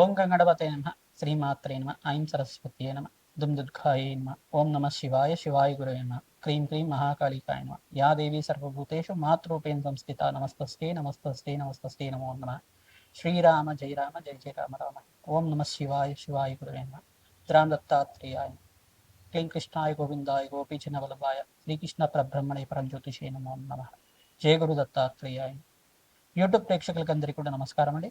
ఓం గంగణపతే నమ శ్రీమాత్రే నమ ఐం సరస్వత్యే నమ దుర్గాయే నమ ఓం నమ శివాయ శివాయ గురవే నమ క్రీం క్రీం మహాకాళికాయ నమ యా దేవీ సర్వభూతేషు మాతృపేణ సంస్థిత నమస్తస్తే నమస్తస్తే నమస్తస్తే నమో నమ శ్రీరామ జయ రామ జయ జయ రామ రామ ఓం నమ శివాయ శివాయ గురవే నమ రామ దత్తాత్రేయాయ క్లీం కృష్ణాయ గోవిందాయ గోపీచన వల్లభాయ శ్రీకృష్ణ పరబ్రహ్మణే పరంజ్యోతిషే నమో నమ జయ గురు దత్తాత్రేయాయ. యూట్యూబ్ ప్రేక్షకులకందరికీ కూడా నమస్కారం అండి.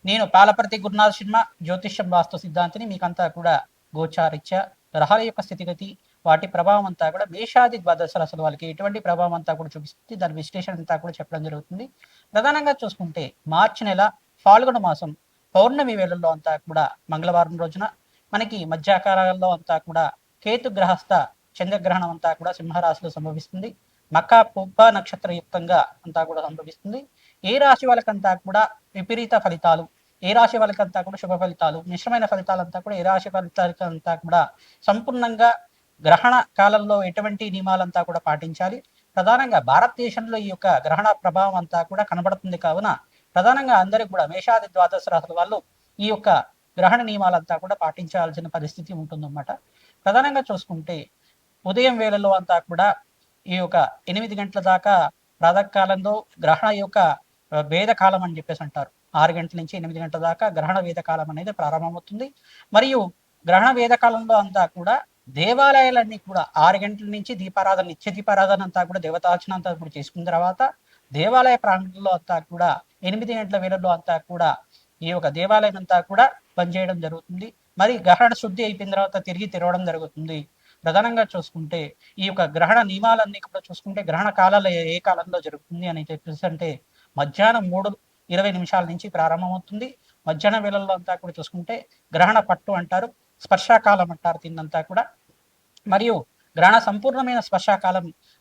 నేను పాలపర్తి గురునాథ్ శర్మ, జ్యోతిష్యం వాస్తు సిద్ధాంతిని. మీకంతా కూడా గోచారిత్య గ్రహాల యొక్క స్థితిగతి, వాటి ప్రభావం అంతా కూడా మేషాది ద్వాదశ రాశుల వాళ్ళకి ఎటువంటి ప్రభావం అంతా కూడా చూపిస్తుంది, దాని విశ్లేషణ అంతా కూడా చెప్పడం జరుగుతుంది. ప్రధానంగా చూసుకుంటే మార్చి నెల ఫాల్గుణ మాసం పౌర్ణమి వేళల్లో అంతా కూడా మంగళవారం రోజున మనకి మధ్యాకాలంలో అంతా కూడా కేతు గ్రహస్థ చంద్రగ్రహణం అంతా కూడా సింహరాశిలో సంభవిస్తుంది. మకా పుబ్బ నక్షత్రయుక్తంగా అంతా కూడా సంభవిస్తుంది. ఏ రాశి వాళ్ళకంతా కూడా విపరీత ఫలితాలు, ఏ రాశి వాళ్ళకంతా కూడా శుభ ఫలితాలు, మిశ్రమైన ఫలితాలంతా కూడా ఏ రాశి ఫలితాలంతా కూడా సంపూర్ణంగా గ్రహణ కాలంలో ఎటువంటి నియమాలంతా కూడా పాటించాలి. ప్రధానంగా భారతదేశంలో ఈ యొక్క గ్రహణ ప్రభావం అంతా కూడా కనబడుతుంది కావున ప్రధానంగా అందరికి కూడా మేషాది ద్వాదశ రాశుల వాళ్ళు ఈ యొక్క గ్రహణ నియమాలంతా కూడా పాటించాల్సిన పరిస్థితి ఉంటుందన్నమాట. ప్రధానంగా చూసుకుంటే ఉదయం వేళలో అంతా కూడా ఈ యొక్క 8 గంటల దాకా ప్రాతకాలంలో గ్రహణ యొక్క వేదకాలం అని చెప్పేసి అంటారు. 6 గంటల నుంచి 8 గంటల దాకా గ్రహణ వేదకాలం అనేది ప్రారంభమవుతుంది. మరియు గ్రహణ వేదకాలంలో అంతా కూడా దేవాలయాలన్నీ కూడా 6 గంటల నుంచి దీపారాధన, నిత్య దీపారాధన అంతా కూడా దేవతార్చన అంతా కూడా చేసుకున్న తర్వాత దేవాలయ ప్రాంగణంలో అంతా కూడా 8 గంటల వేళల్లో అంతా కూడా ఈ యొక్క దేవాలయం అంతా కూడా పనిచేయడం జరుగుతుంది. మరి గ్రహణ శుద్ధి అయిపోయిన తర్వాత తిరిగి తెరవడం జరుగుతుంది. ప్రధానంగా చూసుకుంటే ఈ యొక్క గ్రహణ నియమాలన్నీ కూడా చూసుకుంటే గ్రహణ కాలాలు ఏ కాలంలో జరుగుతుంది అని చెప్పేసి అంటే మధ్యాహ్నం 3:20 నుంచి ప్రారంభమవుతుంది. మధ్యాహ్నం వేళల్లో అంతా కూడా చూసుకుంటే గ్రహణ పట్టు అంటారు, స్పర్శాకాలం అంటారు దీన్నంతా కూడా. మరియు గ్రహణ సంపూర్ణమైన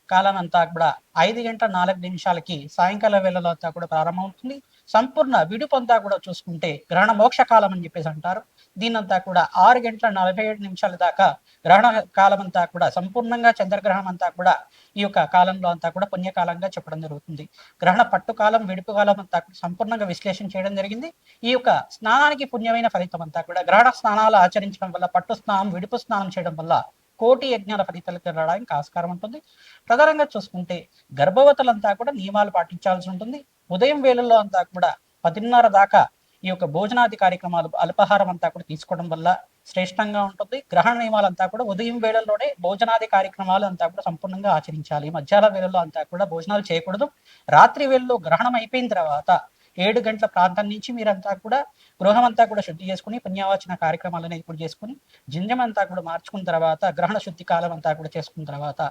కాలం అంతా కూడా 5:04 సాయంకాల వేళలో అంతా కూడా ప్రారంభమవుతుంది. సంపూర్ణ విడుపు అంతా కూడా చూసుకుంటే గ్రహణ మోక్ష కాలం అని చెప్పేసి అంటారు. దీనంతా కూడా 6:47 దాకా గ్రహణ కాలం అంతా కూడా సంపూర్ణంగా చంద్రగ్రహణం అంతా కూడా ఈ యొక్క కాలంలో అంతా కూడా పుణ్యకాలంగా చెప్పడం జరుగుతుంది. గ్రహణ పట్టు కాలం, విడుపు కాలం అంతా సంపూర్ణంగా విశ్లేషణ చేయడం జరిగింది. ఈ యొక్క స్నానానికి పుణ్యమైన ఫలితం అంతా కూడా గ్రహణ స్నానాలు ఆచరించడం వల్ల, పట్టు స్నానం, విడుపు స్నానం చేయడం వల్ల కోటి యజ్ఞాల ఫలితాలు రావడానికి ఆస్కారం ఉంటుంది. ప్రధానంగా చూసుకుంటే గర్భవతులంతా కూడా నియమాలు పాటించాల్సి ఉంటుంది. ఉదయం వేళల్లో అంతా కూడా 10:30 దాకా ఈ యొక్క భోజనాది కార్యక్రమాలు, అల్పాహారం అంతా కూడా తీసుకోవడం వల్ల శ్రేష్టంగా ఉంటుంది. గ్రహణ నియమాలంతా కూడా ఉదయం వేళల్లోనే భోజనాది కార్యక్రమాలు అంతా కూడా సంపూర్ణంగా ఆచరించాలి. మధ్యాహ్న వేళల్లో అంతా కూడా భోజనాలు చేయకూడదు. రాత్రి వేళల్లో గ్రహణం అయిపోయిన తర్వాత 7 గంటల ప్రాంతం నుంచి మీరంతా కూడా గృహం అంతా కూడా శుద్ధి చేసుకుని పుణ్యవాచన కార్యక్రమాలు అనేది కూడా చేసుకుని జింజం అంతా కూడా మార్చుకున్న తర్వాత గ్రహణ శుద్ధి కాలం అంతా కూడా చేసుకున్న తర్వాత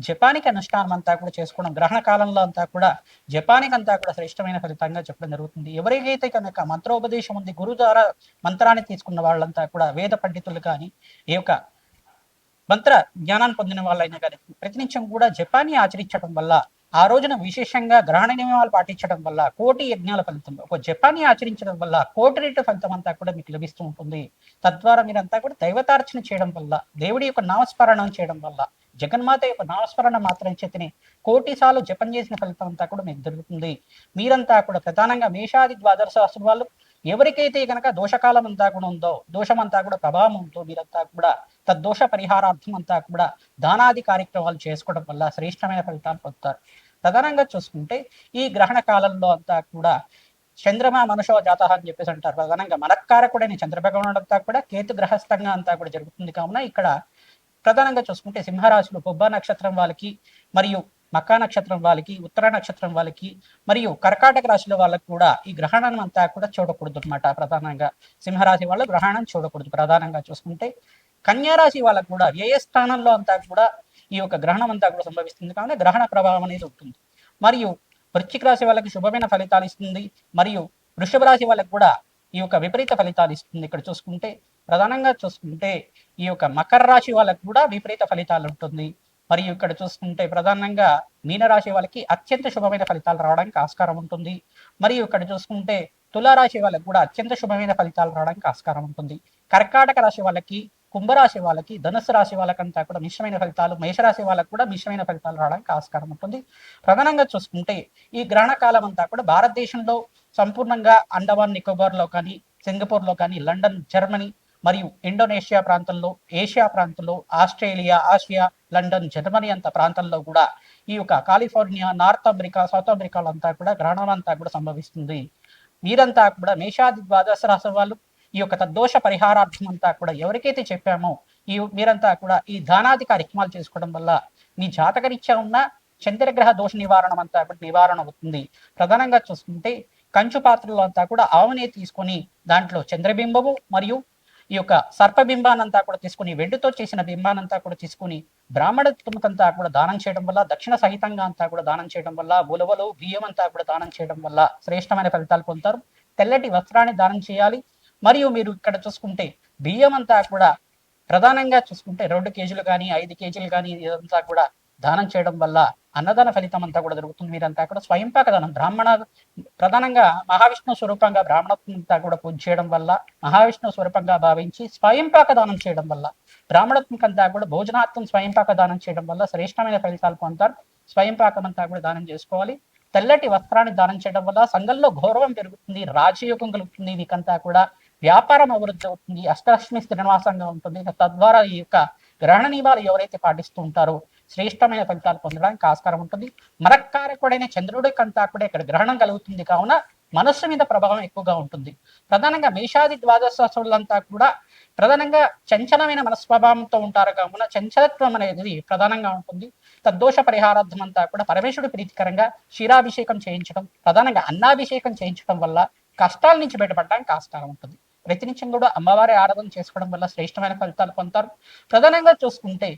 జపానికి అనుష్ఠానం అంతా కూడా చేసుకోవడం, గ్రహణ కాలంలో అంతా కూడా జపానికి అంతా కూడా శ్రేష్టమైన ఫలితంగా చెప్పడం జరుగుతుంది. ఎవరికైతే కనుక మంత్రోపదేశం ఉంది, గురువు ద్వారా మంత్రాన్ని తీసుకున్న వాళ్ళంతా కూడా వేద పండితులు కానీ ఈ యొక్క మంత్ర జ్ఞానాన్ని పొందిన వాళ్ళైనా కానీ ప్రతినిత్యం కూడా జపాన్ని ఆచరించడం వల్ల, ఆ రోజున విశేషంగా గ్రహణ నియమాలు పాటించడం వల్ల కోటి యజ్ఞాల ఫలితం, ఒక జపాన్ని ఆచరించడం వల్ల కోటి రెట్టు ఫలితం అంతా కూడా మీకు లభిస్తూ ఉంటుంది. తద్వారా మీరంతా కూడా దైవతార్చన చేయడం వల్ల, దేవుడి యొక్క నామస్మరణం చేయడం వల్ల, జగన్మాత యొక్క నామస్మరణ మాత్రం చేతిని కోటి సార్లు జపం చేసిన ఫలితం అంతా కూడా మీకు దొరుకుతుంది. మీరంతా కూడా ప్రధానంగా మేషాది ద్వాదశ రాశుల వాళ్ళు ఎవరికైతే కనుక దోషకాలం అంతా కూడా ఉందో, దోషమంతా కూడా ప్రభావం ఉందో, మీరంతా కూడా తద్దోష పరిహారార్థం అంతా కూడా దానాది కార్యక్రమాలు చేసుకోవడం వల్ల శ్రేష్టమైన ఫలితాలు పొందుతారు. ప్రధానంగా చూసుకుంటే ఈ గ్రహణ కాలంలో అంతా కూడా చంద్రమ మనుషో జాత అని చెప్పేసి అంటారు. ప్రధానంగా మనక్కారకుడైన చంద్రభగవానుడు అంతా కూడా కేతు గ్రహస్థంగా అంతా కూడా జరుగుతుంది. కావున ఇక్కడ ప్రధానంగా చూసుకుంటే సింహరాశిలో బొబ్బ నక్షత్రం వాళ్ళకి, మరియు మకా నక్షత్రం వాళ్ళకి, ఉత్తర నక్షత్రం వాళ్ళకి, మరియు కర్కాటక రాశిలో వాళ్ళకి కూడా ఈ గ్రహణం అంతా కూడా చూడకూడదు అనమాట. ప్రధానంగా సింహరాశి వాళ్ళు గ్రహణం చూడకూడదు. ప్రధానంగా చూసుకుంటే కన్యారాశి వాళ్ళకు కూడా వ్యయ స్థానంలో అంతా కూడా ఈ యొక్క గ్రహణం అంతా కూడా సంభవిస్తుంది. కావున గ్రహణ ప్రభావం అనేది ఉంటుంది. మరియు వృశ్చిక రాశి వాళ్ళకి శుభమైన ఫలితాలు ఇస్తుంది. మరియు వృషభ రాశి వాళ్ళకి కూడా ఈ యొక్క విపరీత ఫలితాలు ఇస్తుంది. ఇక్కడ చూసుకుంటే ప్రధానంగా చూసుకుంటే ఈ యొక్క మకర రాశి వాళ్ళకి కూడా విపరీత ఫలితాలు ఉంటుంది. మరియు ఇక్కడ చూసుకుంటే ప్రధానంగా మీనరాశి వాళ్ళకి అత్యంత శుభమైన ఫలితాలు రావడానికి ఆస్కారం ఉంటుంది. మరియు ఇక్కడ చూసుకుంటే తులారాశి వాళ్ళకి కూడా అత్యంత శుభమైన ఫలితాలు రావడానికి ఆస్కారం ఉంటుంది. కర్కాటక రాశి వాళ్ళకి, కుంభరాశి వాళ్ళకి, ధనుసు రాశి వాళ్ళకంతా కూడా మిశ్రమైన ఫలితాలు, మేషరాశి వాళ్ళకు కూడా మిశ్రమైన ఫలితాలు రావడానికి ఆస్కారం ఉంటుంది. ప్రధానంగా చూసుకుంటే ఈ గ్రహణ కాలం అంతా కూడా భారతదేశంలో సంపూర్ణంగా అండమాన్ నికోబార్లో కానీ, సింగపూర్లో కానీ, లండన్, జర్మనీ మరియు ఇండోనేషియా ప్రాంతంలో, ఏషియా ప్రాంతంలో, ఆస్ట్రేలియా, ఆసియా, లండన్, జర్మనీ అంత ప్రాంతంలో కూడా ఈ యొక్క కాలిఫోర్నియా, నార్త్ అమెరికా, సౌత్ అమెరికాలో అంతా కూడా గ్రహణం అంతా కూడా సంభవిస్తుంది. మీరంతా కూడా మేషాది ద్వాదశ రాశి వాళ్ళు ఈ యొక్క తద్దోష పరిహారార్థం అంతా కూడా ఎవరికైతే చెప్పామో మీరంతా కూడా ఈ దానాది కార్యక్రమాలు చేసుకోవడం వల్ల మీ జాతకరీత్యా ఉన్న చంద్రగ్రహ దోష నివారణ అంతా కూడా నివారణ అవుతుంది. ప్రధానంగా చూసుకుంటే కంచు పాత్రలో అంతా కూడా ఆవునే తీసుకొని దాంట్లో చంద్రబింబము మరియు ఈ యొక్క సర్పబింబానంతా కూడా తీసుకుని, వెండితో చేసిన బింబానంతా కూడా తీసుకుని బ్రాహ్మణ తుమకంతా కూడా దానం చేయడం వల్ల, దక్షిణ సహితంగా అంతా కూడా దానం చేయడం వల్ల, ఉలవలు బియ్యం అంతా కూడా దానం చేయడం వల్ల శ్రేష్టమైన ఫలితాలు పొందుతారు. తెల్లటి వస్త్రాన్ని దానం చేయాలి. మరియు మీరు ఇక్కడ చూసుకుంటే బియ్యం అంతా కూడా ప్రధానంగా చూసుకుంటే 2 కేజీలు కానీ 5 కేజీలు కానీ ఇదంతా కూడా దానం చేయడం వల్ల అన్నదాన ఫలితం అంతా కూడా జరుగుతుంది. మీరంతా కూడా స్వయంపాక దానం బ్రాహ్మణ ప్రధానంగా మహావిష్ణు స్వరూపంగా బ్రాహ్మణత్వంతా కూడా పూజ చేయడం వల్ల, మహావిష్ణు స్వరూపంగా భావించి స్వయంపాక దానం చేయడం వల్ల, బ్రాహ్మణత్వంకంతా కూడా భోజనార్థం స్వయంపాక దానం చేయడం వల్ల శ్రేష్టమైన ఫలితాలు పొందుతారు. స్వయంపాకం అంతా కూడా దానం చేసుకోవాలి. తెల్లటి వస్త్రాన్ని దానం చేయడం వల్ల సంఘంలో గౌరవం పెరుగుతుంది, రాజయోగం కలుగుతుంది. మీకంతా కూడా వ్యాపారం అభివృద్ధి అవుతుంది, అష్టలక్ష్మి శ్రీనివాసంగా ఉంటుంది. తద్వారా ఈ యొక్క గ్రహణ నియమాలు ఎవరైతే పాటిస్తూ ఉంటారో శ్రేష్టమైన ఫలితాలు పొందడానికి ఆస్కారం ఉంటుంది. మనకారకుడైన చంద్రుడికంతా కూడా ఇక్కడ గ్రహణం కలుగుతుంది కావున మనస్సు మీద ప్రభావం ఎక్కువగా ఉంటుంది. ప్రధానంగా మేషాది ద్వాదశ రాశులంతా కూడా ప్రధానంగా చంచలమైన మనస్వభావంతో ఉంటారు కావున చంచలత్వం అనేది ప్రధానంగా ఉంటుంది. తద్దోష పరిహారార్థం అంతా కూడా పరమేశ్వరుడు ప్రీతికరంగా క్షీరాభిషేకం చేయించడం, ప్రధానంగా అన్నాభిషేకం చేయించడం వల్ల కష్టాల నుంచి బయటపడడానికి ఆస్కారం ఉంటుంది. ప్రతినిత్యం కూడా అమ్మవారి ఆరాధన చేసుకోవడం వల్ల శ్రేష్టమైన ఫలితాలు పొందుతారు. ప్రధానంగా చూసుకుంటే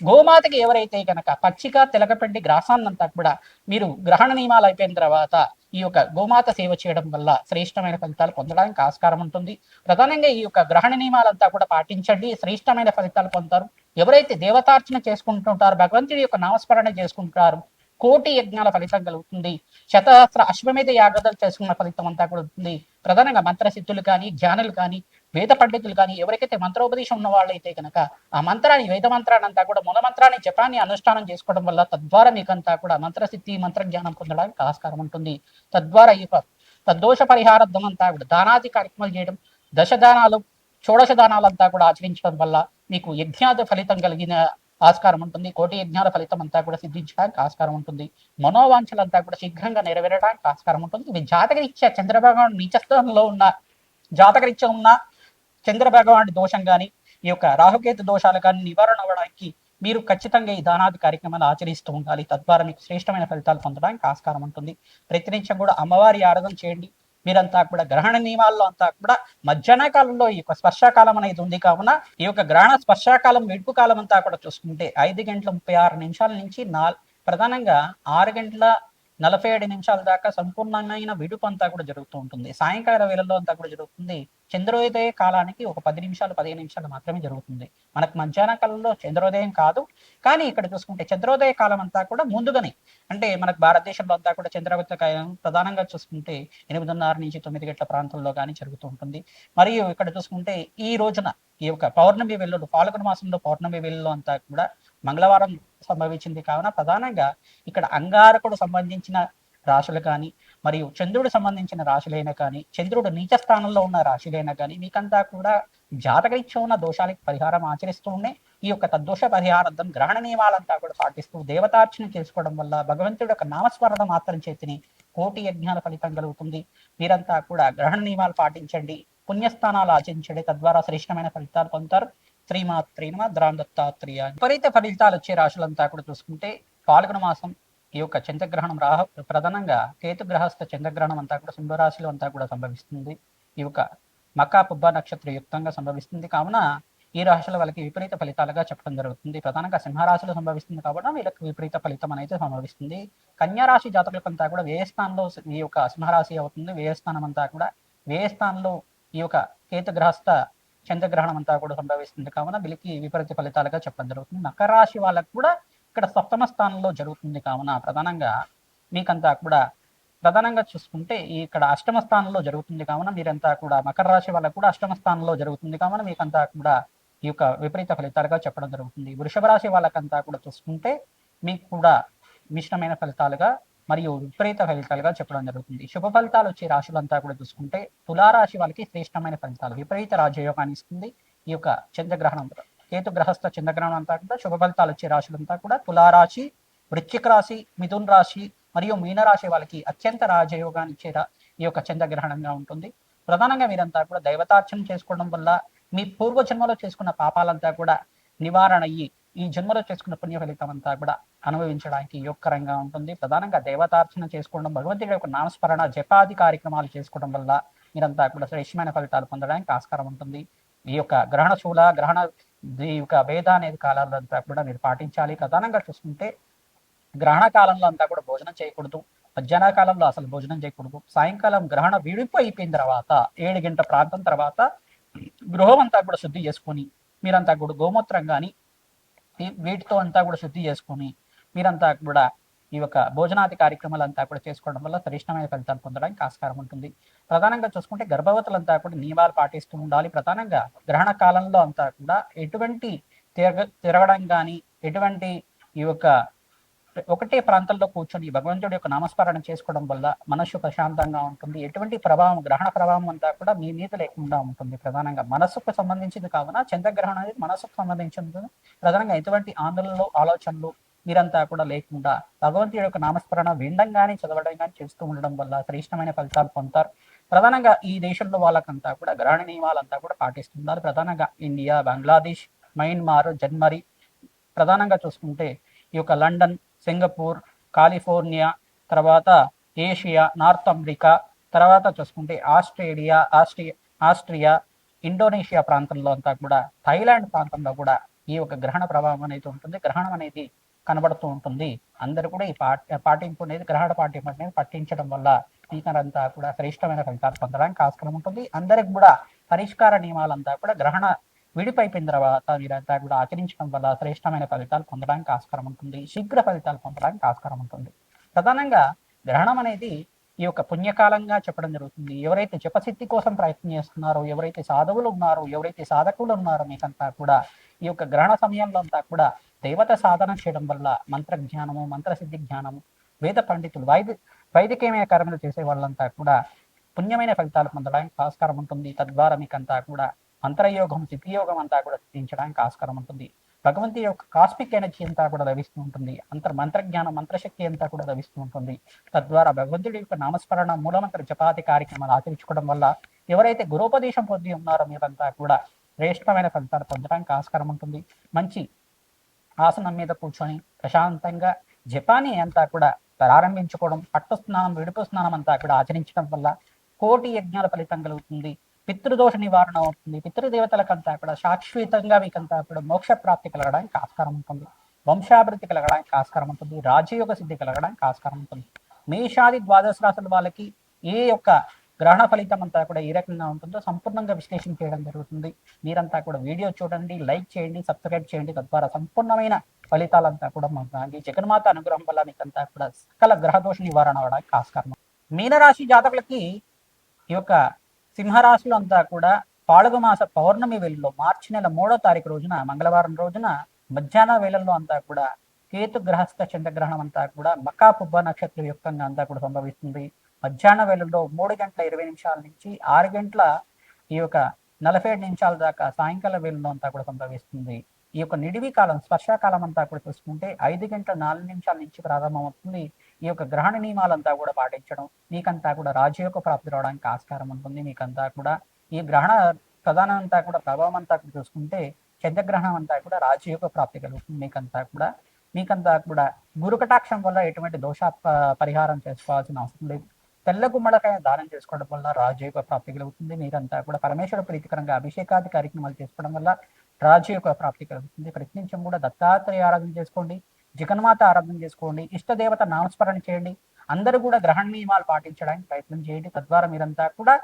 గోమాతకి ఎవరైతే కనుక పచ్చిక తెలకపెండి గ్రాసాన్నంతా కూడా మీరు గ్రహణ నియమాలు అయిపోయిన తర్వాత ఈ యొక్క గోమాత సేవ చేయడం వల్ల శ్రేష్టమైన ఫలితాలు పొందడానికి ఆస్కారం ఉంటుంది. ప్రధానంగా ఈ యొక్క గ్రహణ నియమాలంతా కూడా పాటించండి, శ్రేష్టమైన ఫలితాలు పొందుతారు. ఎవరైతే దేవతార్చన చేసుకుంటుంటారో, భగవంతుడి యొక్క నామస్మరణ చేసుకుంటారు, కోటి యజ్ఞాల ఫలితం కలుగుతుంది. శతసహస్ర అశ్వమేధ యాగాలు చేసుకున్న ఫలితం అంతా కూడా ఉంటుంది. ప్రధానంగా మంత్రసిద్ధులు కానీ, జ్ఞానులు కానీ, వేద పండితులు కానీ ఎవరికైతే మంత్రోపదేశం ఉన్న వాళ్ళైతే కనుక ఆ మంత్రాన్ని, వేద మంత్రాన్ని అంతా కూడా మూల మంత్రాన్ని జపాన్ని అనుష్ఠానం చేసుకోవడం వల్ల తద్వారా మీకంతా కూడా మంత్రసిద్ధి, మంత్ర జ్ఞానం పొందడానికి ఆస్కారం ఉంటుంది. తద్వారా ఈ తద్దోష పరిహారార్థం అంతా కూడా దానాది కార్యక్రమాలు చేయడం, దశదానాలు, షోడశ దానాలంతా కూడా ఆచరించడం వల్ల మీకు యజ్ఞాది ఫలితం కలిగిన ఆస్కారం ఉంటుంది. కోటి యజ్ఞాల ఫలితం అంతా కూడా సిద్ధించడానికి ఆస్కారం ఉంటుంది. మనోవాంఛలంతా కూడా శీఘ్రంగా నెరవేరడానికి ఆస్కారం ఉంటుంది. ఇవి జాతకరీత్యా చంద్రభగవాన్ నీచస్థానంలో ఉన్న జాతకరీత్యా ఉన్న చంద్రభగవాన్ దోషం కానీ, ఈ యొక్క రాహుకేతు దోషాలు కానీ నివారణ అవ్వడానికి మీరు ఖచ్చితంగా ఈ దానాది కార్యక్రమాలు ఆచరిస్తూ ఉండాలి. తద్వారా మీకు శ్రేష్టమైన ఫలితాలు పొందడానికి ఆస్కారం ఉంటుంది. ప్రతినిత్యం కూడా అమ్మవారి ఆరాధన చేయండి. మీరంతా కూడా గ్రహణ నియమాల్లో అంతా కూడా మధ్యాహ్న కాలంలో ఈ యొక్క స్పర్శాకాలం అనేది ఉంది కావున ఈ యొక్క గ్రహణ స్పర్శాకాలం వెడుపు కాలం అంతా కూడా చూసుకుంటే 5:36 నుంచి ప్రధానంగా 6:47 దాకా సంపూర్ణమైన విడుపు అంతా కూడా జరుగుతూ ఉంటుంది. సాయంకాల వేళల్లో అంతా కూడా జరుగుతుంది. చంద్రోదయ కాలానికి ఒక 10 నిమిషాలు 15 నిమిషాలు మాత్రమే జరుగుతుంది. మనకు మధ్యాహ్న కాలంలో చంద్రోదయం కాదు, కానీ ఇక్కడ చూసుకుంటే చంద్రోదయ కాలం అంతా కూడా ముందుగానే, అంటే మనకు భారతదేశంలో అంతా కూడా చంద్రోదయ కాలం ప్రధానంగా చూసుకుంటే 8:30 నుంచి 9 గంటల ప్రాంతంలో కానీ జరుగుతూ ఉంటుంది. మరియు ఇక్కడ చూసుకుంటే ఈ రోజున ఈ యొక్క పౌర్ణమి వెల్లులు, పాల్గొన మాసంలో పౌర్ణమి వెల్లులు అంతా కూడా మంగళవారం సంభవించింది కావున ప్రధానంగా ఇక్కడ అంగారకుడు సంబంధించిన రాశులు కానీ, మరియు చంద్రుడు సంబంధించిన రాశులైనా కానీ, చంద్రుడు నీచ స్థానంలో ఉన్న రాశులైనా కానీ మీకంతా కూడా జాతకరీత్యా ఉన్న దోషాలకి పరిహారం ఆచరిస్తూ ఉన్నాయి. ఈ యొక్క తద్దోష పరిహారార్థం గ్రహణ నియమాలంతా కూడా పాటిస్తూ దేవతార్చన చేసుకోవడం వల్ల భగవంతుడి యొక్క నామస్మరణ మాత్రం చేతిని కోటి యజ్ఞాల ఫలితం కలుగుతుంది. మీరంతా కూడా గ్రహణ నియమాలు పాటించండి, పుణ్యస్థానాలు ఆచరించండి. తద్వారా శ్రేష్టమైన ఫలితాలు పొందుతారు. శ్రీమాత్రే నమః. దత్తాత్రేయ. విపరీత ఫలితాలు వచ్చే రాశులంతా కూడా చూసుకుంటే పాల్గొన మాసం ఈ యొక్క చంద్రగ్రహణం ప్రధానంగా కేతు గ్రహస్థ చంద్రగ్రహణం అంతా కూడా సింహరాశిలో అంతా కూడా సంభవిస్తుంది. ఈ యొక్క మకా పుబ్బ నక్షత్ర యుక్తంగా సంభవిస్తుంది కావున ఈ రాశుల వాళ్ళకి విపరీత ఫలితాలుగా చెప్పడం జరుగుతుంది. ప్రధానంగా సింహరాశిలో సంభవిస్తుంది కాబట్టి వీళ్ళకి విపరీత ఫలితం అనేది సంభవిస్తుంది. కన్యారాశి జాతకులకంతా కూడా వ్యయస్థానంలో ఈ యొక్క సింహరాశి అవుతుంది. వ్యయస్థానం అంతా కూడా వ్యయస్థానంలో ఈ యొక్క కేతు గ్రహస్థ చంద్రగ్రహణం అంతా కూడా సంభవిస్తుంది కావున వీళ్ళకి విపరీత ఫలితాలుగా చెప్పడం జరుగుతుంది. మకర రాశి వాళ్ళకు కూడా ఇక్కడ సప్తమ స్థానంలో జరుగుతుంది కావున ప్రధానంగా మీకంతా కూడా ప్రధానంగా చూసుకుంటే ఇక్కడ అష్టమ స్థానంలో జరుగుతుంది కావున మీరంతా కూడా మకర రాశి వాళ్ళకు కూడా అష్టమ స్థానంలో జరుగుతుంది కావున మీకంతా కూడా ఈ యొక్క విపరీత ఫలితాలుగా చెప్పడం జరుగుతుంది. వృషభ రాశి వాళ్ళకంతా కూడా చూసుకుంటే మీకు కూడా మిశ్రమైన ఫలితాలుగా మరియు విపరీత ఫలితాలుగా చెప్పడం జరుగుతుంది. శుభ ఫలితాలు వచ్చే రాశులంతా కూడా చూసుకుంటే తులారాశి వాళ్ళకి శ్రేష్టమైన ఫలితాలు, విపరీత రాజయోగాన్ని ఇస్తుంది ఈ యొక్క చంద్రగ్రహణం. కేతు గ్రహస్థ చంద్రగ్రహణం అంతా కూడా శుభ ఫలితాలు వచ్చే రాశులంతా కూడా తులారాశి, వృశ్చిక రాశి, మిథున్ రాశి మరియు మీనరాశి వాళ్ళకి అత్యంత రాజయోగాన్ని ఇచ్చే ఈ యొక్క చంద్రగ్రహణంగా ఉంటుంది. ప్రధానంగా మీరంతా కూడా దైవతార్చన చేసుకోవడం వల్ల మీ పూర్వ జన్మలో చేసుకున్న పాపాలంతా కూడా నివారణ అయ్యి ఈ జన్మలో చేసుకున్న పుణ్య ఫలితం అంతా కూడా అనుభవించడానికి యోగకరంగా ఉంటుంది. ప్రధానంగా దేవతార్చన చేసుకోవడం, భగవంతుడి యొక్క నామస్మరణ జపాది కార్యక్రమాలు చేసుకోవడం వల్ల మీరంతా కూడా శ్రేష్టమైన ఫలితాలు పొందడానికి ఆస్కారం ఉంటుంది. ఈ యొక్క గ్రహణ శూల గ్రహణ ఈ యొక్క వేద అనేది కాలాల్లో అంతా కూడా మీరు పాటించాలి. ప్రధానంగా చూసుకుంటే గ్రహణ కాలంలో అంతా కూడా భోజనం చేయకూడదు, మధ్యాహ్న కాలంలో అసలు భోజనం చేయకూడదు. సాయంకాలం గ్రహణ విడిపు అయిపోయిన తర్వాత 7 గంటల ప్రాంతం తర్వాత గృహం అంతా కూడా శుద్ధి చేసుకొని మీరంతా కూడా గోమూత్రం కానీ వీటితో అంతా కూడా శుద్ధి చేసుకొని మీరంతా కూడా ఈ యొక్క భోజనాది కార్యక్రమాలు అంతా కూడా చేసుకోవడం వల్ల శ్రేష్టమైన ఫలితాలు పొందడానికి ఆస్కారం ఉంటుంది. ప్రధానంగా చూసుకుంటే గర్భవతులంతా కూడా నియమాలు పాటిస్తూ ఉండాలి. ప్రధానంగా గ్రహణ కాలంలో అంతా కూడా ఎటువంటి తిరగడం కానీ ఎటువంటి ఈ యొక్క ఒకటే ప్రాంతంలో కూర్చొని భగవంతుడి యొక్క నామస్మరణ చేసుకోవడం వల్ల మనస్సు ప్రశాంతంగా ఉంటుంది. ఎటువంటి ప్రభావం గ్రహణ ప్రభావం అంతా కూడా మీ మీద లేకుండా ఉంటుంది. ప్రధానంగా మనస్సుకు సంబంధించింది కావున చంద్రగ్రహణం అనేది మనస్సుకు సంబంధించింది. ప్రధానంగా ఎటువంటి ఆందోళనలు ఆలోచనలు మీరంతా కూడా లేకుండా భగవంతుడి యొక్క నామస్మరణ వినడం కానీ చదవడం కానీ చేస్తూ ఉండడం వల్ల శ్రేష్టమైన ఫలితాలు పొందుతారు. ప్రధానంగా ఈ దేశంలో వాళ్ళకంతా కూడా గ్రహణ నియమాలంతా కూడా పాటిస్తున్నారు. ప్రధానంగా ఇండియా, బంగ్లాదేశ్, మయన్మార్, జర్మనీ, ప్రధానంగా చూసుకుంటే ఈ యొక్క లండన్, సింగపూర్, కాలిఫోర్నియా, తర్వాత ఏషియా, నార్త్ అమెరికా, తర్వాత చూసుకుంటే ఆస్ట్రియా, ఇండోనేషియా ప్రాంతంలో అంతా కూడా, థైలాండ్ ప్రాంతంలో కూడా ఈ యొక్క గ్రహణ ప్రభావం అనేది ఉంటుంది. గ్రహణం అనేది కనబడుతూ ఉంటుంది. అందరూ కూడా ఈ పాటింపు అనేది గ్రహణ పాటింపు అనేది పట్టించడం వల్ల మీకంతా కూడా శ్రేష్టమైన ఫలితాలు పొందడానికి ఆస్కారం ఉంటుంది. అందరికి కూడా పరిష్కార నియమాలంతా కూడా గ్రహణ విడిపైపోయిన తర్వాత మీరంతా కూడా ఆచరించడం వల్ల శ్రేష్టమైన ఫలితాలు పొందడానికి ఆస్కారం ఉంటుంది. శీఘ్ర ఫలితాలు పొందడానికి ఆస్కారం ఉంటుంది. ప్రధానంగా గ్రహణం అనేది ఈ యొక్క పుణ్యకాలంగా చెప్పడం జరుగుతుంది. ఎవరైతే జపసిద్ధి కోసం ప్రయత్నం చేస్తున్నారో, ఎవరైతే సాధువులు ఉన్నారో, ఎవరైతే సాధకులు ఉన్నారో మీకంతా కూడా ఈ యొక్క గ్రహణ సమయంలో అంతా కూడా దేవత సాధన చేయడం వల్ల మంత్ర జ్ఞానము, మంత్రసిద్ధి జ్ఞానము, వేద పండితులు, వైదికమైన కర్మలు చేసే వాళ్ళంతా కూడా పుణ్యమైన ఫలితాలు పొందడానికి ఆస్కారం ఉంటుంది. తద్వారా మీకంతా కూడా మంత్రయోగం, సిద్ధియోగం అంతా కూడా సిద్ధించడానికి ఆస్కారం ఉంటుంది. భగవంతుడి యొక్క కాస్మిక్ ఎనర్జీ అంతా కూడా లభిస్తూ ఉంటుంది. మంత్రజ్ఞానం, మంత్రశక్తి అంతా కూడా లభిస్తూ ఉంటుంది. తద్వారా భగవంతుడి యొక్క నామస్మరణ, మూలమంత్ర జపాతి కార్యక్రమాలు ఆచరించుకోవడం వల్ల ఎవరైతే గురోపదేశం పొంది ఉన్నారో మీరంతా కూడా శ్రేష్టమైన ఫలితాలు పొందడానికి ఆస్కారం ఉంటుంది. మంచి ఆసనం మీద కూర్చొని ప్రశాంతంగా జపాని అంతా కూడా ప్రారంభించుకోవడం, పట్టు స్నానం, విడుపు స్నానం అంతా కూడా ఆచరించడం వల్ల కోటి యజ్ఞాల ఫలితం కలుగుతుంది. పితృదోష నివారణ అవుతుంది. పితృదేవతలకంతా కూడా శాశ్వతంగా మీకంతా కూడా మోక్ష ప్రాప్తి కలగడానికి ఆస్కారం ఉంటుంది. వంశాభివృద్ధి కలగడానికి ఆస్కారం ఉంటుంది. రాజయోగ సిద్ధి కలగడానికి ఆస్కారం ఉంటుంది. మేషాది ద్వాదశ రాశుల వాళ్ళకి ఏ యొక్క గ్రహణ ఫలితం అంతా కూడా ఏ రకంగా ఉంటుందో సంపూర్ణంగా విశ్లేషణ చేయడం జరుగుతుంది. మీరంతా కూడా వీడియో చూడండి, లైక్ చేయండి, సబ్స్క్రైబ్ చేయండి. తద్వారా సంపూర్ణమైన ఫలితాలంతా కూడా మనకి జగన్మాత అనుగ్రహం వల్ల మీకంతా కూడా సకల గ్రహదోష నివారణ అవడానికి ఆస్కారం. మీనరాశి జాతకులకి ఈ యొక్క సింహరాశిలో అంతా కూడా పాడుగ మాస పౌర్ణమి వేళల్లో మార్చి నెల 3వ తారీఖు రోజున, మంగళవారం రోజున మధ్యాహ్న వేళల్లో అంతా కూడా కేతు గ్రహస్థ చంద్రగ్రహణం అంతా కూడా మకా పుబ్బ నక్షత్ర యుక్తంగా అంతా కూడా సంభవిస్తుంది. మధ్యాహ్న వేళల్లో 3:20 నుంచి 6:47 దాకా సాయంకాల వేళల్లో అంతా కూడా సంభవిస్తుంది. ఈ యొక్క నిడివి కాలం, స్పర్శాకాలం అంతా కూడా చూసుకుంటే 5:04 నుంచి ప్రారంభమవుతుంది. ఈ యొక్క గ్రహణ నియమాలంతా కూడా పాటించడం మీకంతా కూడా రాజయోగ ప్రాప్తి రావడానికి ఆస్కారం ఉంటుంది. మీకంతా కూడా ఈ గ్రహణ ప్రధానం అంతా కూడా ప్రభావం అంతా చూసుకుంటే చంద్రగ్రహణం అంతా కూడా రాజయోగ ప్రాప్తి కలుగుతుంది. మీకంతా కూడా గురు కటాక్షం వల్ల ఎటువంటి దోష పరిహారం చేసుకోవాల్సిన అవసరం లేదు. తెల్ల గుమ్మడికాయ దానం చేసుకోవడం వల్ల రాజయోగ ప్రాప్తి కలుగుతుంది. మీరంతా కూడా పరమేశ్వర ప్రీతికరంగా అభిషేకాది కార్యక్రమాలు చేసుకోవడం వల్ల రాజయోగ ప్రాప్తి కలుగుతుంది. ప్రతినిత్యం కూడా దత్తాత్రేయ ఆరాధన చేసుకోండి, జగన్మాత ఆరాధన చేసుకోండి, ఇష్టదేవత నామస్మరణ చేయండి. అందరూ కూడా గ్రహణ నియమాలు పాటించడానికి ప్రయత్నం చేయండి. తద్వారా మీరంతా కూడా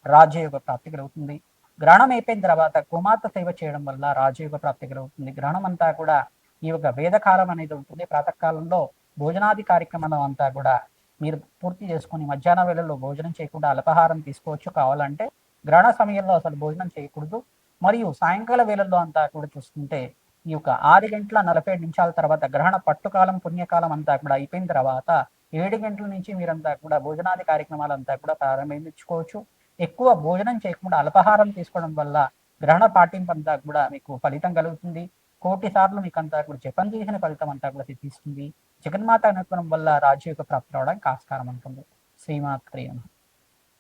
రాజయోగ ప్రాప్తి కలుగుతుంది. గ్రహణం అయిపోయిన తర్వాత గోమాత సేవ చేయడం వల్ల రాజయోగ ప్రాప్తి కలుగుతుంది. గ్రహణం అంతా కూడా ఈ యొక్క వేదకాలం అనేది ఉంటుంది. ప్రాతకాలంలో భోజనాది కార్యక్రమం అంతా కూడా మీరు పూర్తి చేసుకుని మధ్యాహ్న వేళల్లో భోజనం చేయకుండా అల్పాహారం తీసుకోవచ్చు. కావాలంటే గ్రహణ సమయంలో అసలు భోజనం చేయకూడదు. మరియు సాయంకాల వేళల్లో అంతా కూడా చూసుకుంటే ఈ యొక్క 6:47 తర్వాత గ్రహణ పట్టుకాలం, పుణ్యకాలం అంతా కూడా అయిపోయిన తర్వాత 7 గంటల నుంచి మీరంతా కూడా భోజనాది కార్యక్రమాలంతా కూడా ప్రారంభించుకోవచ్చు. ఎక్కువ భోజనం చేయకుండా అల్పాహారం తీసుకోవడం వల్ల గ్రహణ పాటింపంతా కూడా మీకు ఫలితం కలుగుతుంది. కోటి సార్లు మీకంతా కూడా జపం చేసిన ఫలితం అంతా కూడా సిద్ధిస్తుంది. జగన్మాత అనుగ్రహం వల్ల రాజయోగ ప్రాప్తి రావడానికి ఆస్కారం ఉంటుంది. శ్రీమాత్రే నమః.